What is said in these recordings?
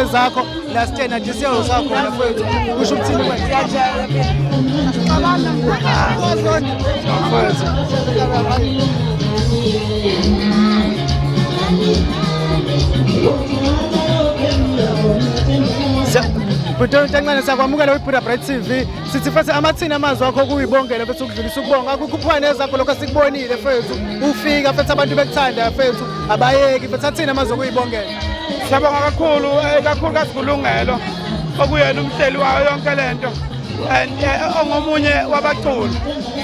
zakho la stena nje siyawusa khona mfethu kusho ukuthini manje siyajala mfethu Butho ntancane sakwamukela weBuddha Bright TV sithi futhi amathina amazwi akho kuyibongela bese ukudlulisa ukubonga akukhuphane ezakho lokho sikubonile mfethu ufika futhi abantu bekuthanda mfethu abayeki futhi athina amazwi kuyibongela Siyabonga kakhulu kakhulukazi kulungelo okuyena umhleli wayo yonke lento ongomunye wabaculi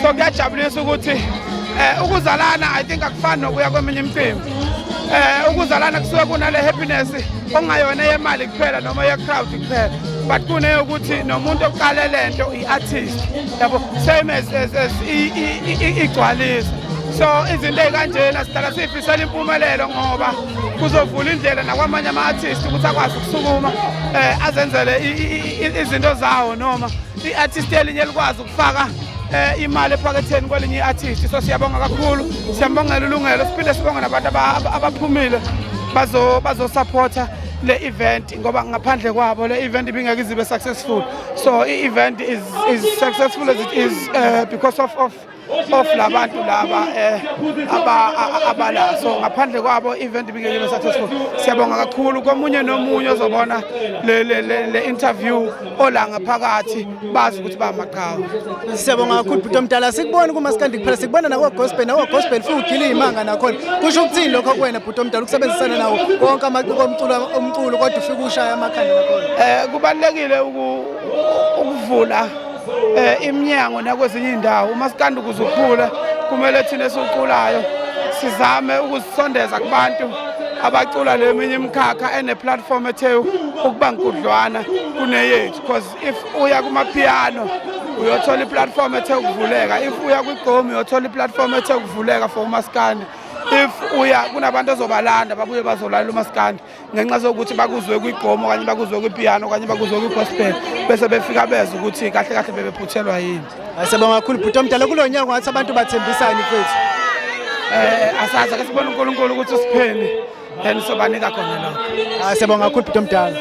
so kuyajabulisa ukuthi ukuzalana I think akufani nokuya kweminye imicimbi ukuzalana kusuka kunale happiness ongayona yemali kuphela noma ye crowd kuphela but kune ukuthi nomuntu oqale lento iartist yabo same as igcwalisa so izinto ezikanjena sidala sifisela impumelelo ngoba kuzovula indlela nakwamanye ama-artist ukuthi akwazi ukusukuma azenzele izinto zawo noma i-artist elinye likwazi ukufaka imali ephaketheni kwelinye i-artist so siyabonga kakhulu siyambongela ulungelo siphinde sibonge nabantu abaphumile bazosupporta le event ngoba ngaphandle kwabo le event ibingeke izibe successful so i-event is successful as it is because of labantu laba abala so ngaphandle kwabo event ibingeke ibe successful siyabonga kakhulu komunye nomunye ozobona le interview ola ngaphakathi bazi ukuthi bamaqhawe siyabonga kakhulu Bhuti Omdala sikubona kumaskandi kuphela sikubona nawo gospel futhi ugila imanga nakhona kusho ukuthini lokho kuwena Bhuti Omdala ukusebenzisana nawo wonke amaciko omculo kodwa ufika ushaya amakhanda nakhona kubalekile ukuvula iminyango nakwezinye indawo umaskandi ukuzukhula kumele thina esiculayo sizame ukuzisondeza kubantu abacula leminye imikhakha ene platform ethe ukuba nkudlwana kuneyethu because if uya kuma piano uyothola iplatform ethe ukuvuleka if uya kwigqomi uyothola iplatform ethe ukuvuleka for umaskandi if uya kunabantu ozobalanda babuye bazolala umaskandi ngenxa sokuthi bakuzwe kwigqomo kanye bakuzwe kwipiano kanye bakuzwe kwigospel bese befika beza ukuthi kahle kahle bebephuthelwa yini asibonga kakhulu Bhuti Omdala kulonyaka ngathi abantu bathembisani mfethu asaza ke sibona uNkulunkulu ukuthi usipheni then sobanika khona lokho asibonga kakhulu Bhuti Omdala